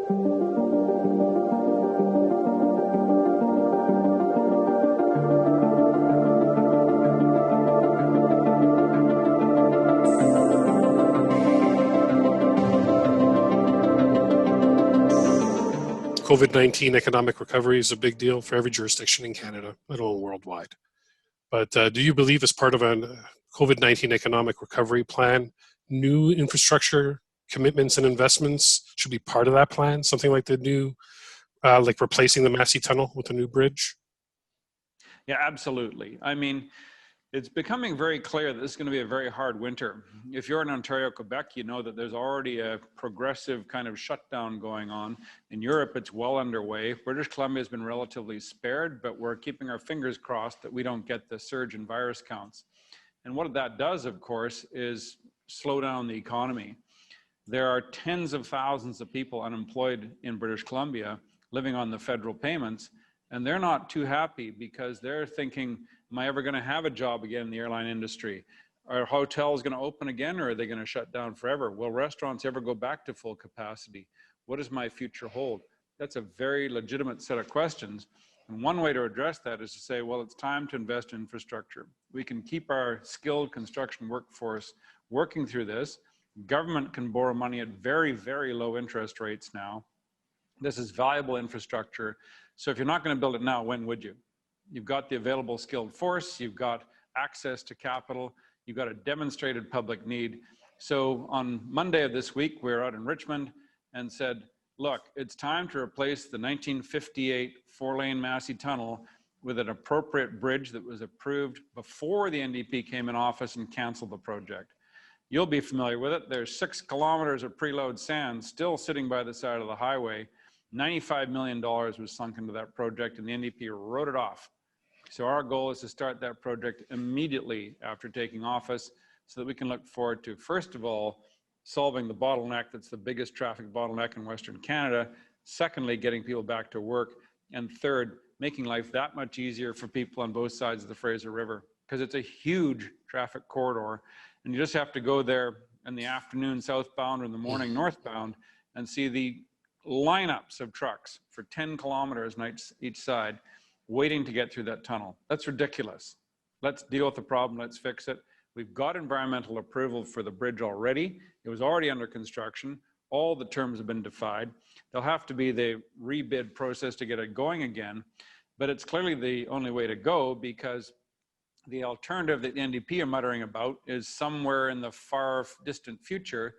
COVID-19 economic recovery is a big deal for every jurisdiction in Canada, let alone worldwide. But do you believe, as part of a COVID-19 economic recovery plan, new infrastructure commitments and investments should be part of that plan? Something like the new, like replacing the Massey Tunnel with a new bridge? Yeah, absolutely. I mean, it's becoming very clear that this is going to be a very hard winter. If you're in Ontario, Quebec, you know that there's already a progressive kind of shutdown going on. In Europe, it's well underway. British Columbia has been relatively spared, but we're keeping our fingers crossed that we don't get the surge in virus counts. And what that does, of course, is slow down the economy. There are tens of thousands of people unemployed in British Columbia living on the federal payments, and they're not too happy because they're thinking, am I ever going to have a job again in the airline industry? Are hotels going to open again, or are they going to shut down forever? Will restaurants ever go back to full capacity? What does my future hold? That's a very legitimate set of questions. And one way to address that is to say, well, it's time to invest in infrastructure. We can keep our skilled construction workforce working through this. Government can borrow money at very, very low interest rates now. This is valuable infrastructure. So if you're not going to build it now, when would you? You've got the available skilled force, you've got access to capital, you've got a demonstrated public need. So on Monday of this week, we were out in Richmond and said, look, it's time to replace the 1958 four-lane Massey Tunnel with an appropriate bridge that was approved before the NDP came in office and canceled the project. You'll be familiar with it. There's 6 kilometers of preload sand still sitting by the side of the highway. $95 million was sunk into that project, and the NDP wrote it off. So our goal is to start that project immediately after taking office so that we can look forward to, first of all, solving the bottleneck that's the biggest traffic bottleneck in Western Canada, secondly, getting people back to work, and third, making life that much easier for people on both sides of the Fraser River, because it's a huge traffic corridor, and you just have to go there in the afternoon southbound or in the morning northbound and see the lineups of trucks for 10 kilometers on each side waiting to get through that tunnel. That's ridiculous. Let's deal with the problem. Let's fix it. We've got environmental approval for the bridge already. It was already under construction. All the terms have been defined. There'll have to be the rebid process to get it going again, but it's clearly the only way to go, because the alternative that the NDP are muttering about is somewhere in the far distant future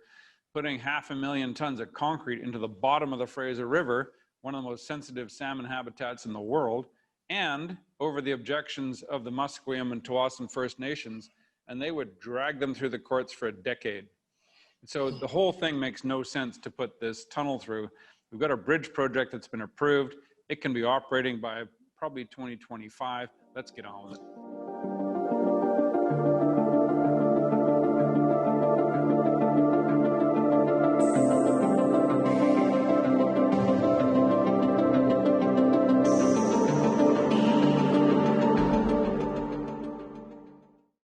putting 500,000 tons of concrete into the bottom of the Fraser River, one of the most sensitive salmon habitats in the world, and over the objections of the Musqueam and Tsawwassen First Nations, and they would drag them through the courts for a decade. So the whole thing makes no sense to put this tunnel through. We've got a bridge project that's been approved. It can be operating by probably 2025. Let's get on with it.